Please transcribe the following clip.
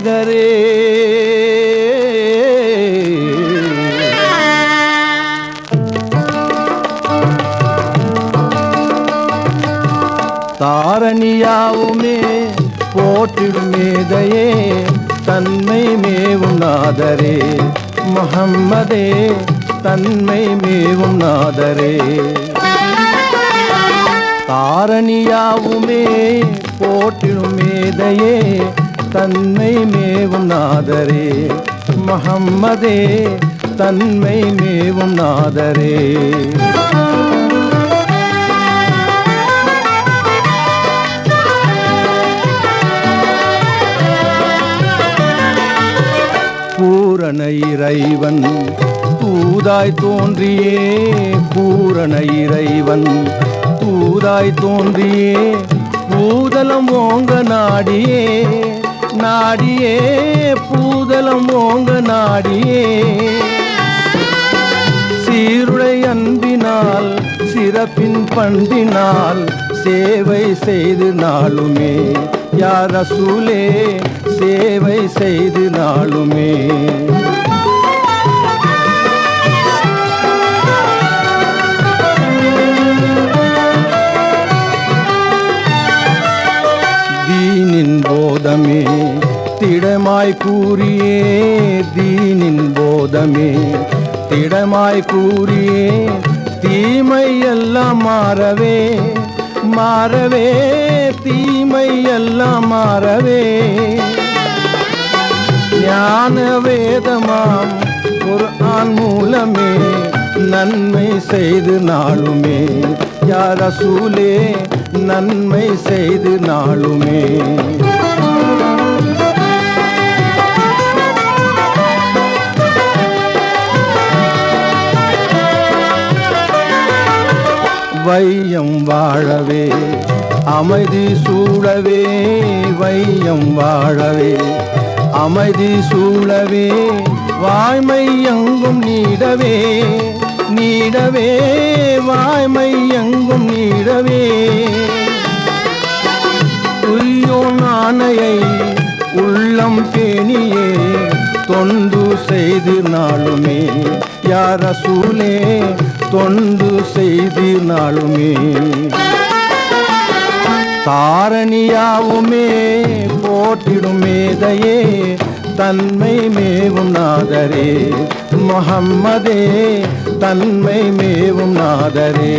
பாலகரே தாரணியாவுமே போற்றிடும் மேதையே தன்மை மேவும் நாதரே முஹம்மதே தன்மை மேவும் நாதரே தாரணியாவுமே போற்றிடும் மேதையே தன்மை மேவும் நாதரே முஹம்மதே தன்மை மேவும் நாதரே பூரண இறைவன் தூதாய் தோன்றியே பூரண இறைவன் தூதாய் தோன்றியே பூதலம் ஓங்க நாடியே நாடியே பூதலம் ஓங்க நாடியே சீருடை அன்பினால் சிறப்பின் பண்பினால் சேவை செய்து நாளுமே யா ரசூலே சேவை செய்து நாளுமே தீனின் போதமே திடமாய் கூறியே தீனின் போதமே திடமாய் கூறியே தீமை எல்லாம் மாறவே மாறவே தீமை எல்லாம் மாறவே ஞான வேதமாம் குர்ஆன் மூலமே நன்மை செய்து நாளுமே யா ரசூலே நன்மை செய்து நாளுமே வையம் வாழவே அமைதி சூழவே வையம் வாழவே அமைதி சூழவே வாய்மை எங்கும் நீடவே நீடவே வாய்மை எங்கும் நீடவே துய்யோன் ஆணையை உள்ளம் பேணியே தொண்டு செய்து நாளுமே யா ரசூலே தொண்டு செய்து நாளுமே தாரணியாவுமே போற்றிடும் மேதையே தன்மை மேவும் நாதரே முஹம்மதே தன்மை மேவும் நாதரே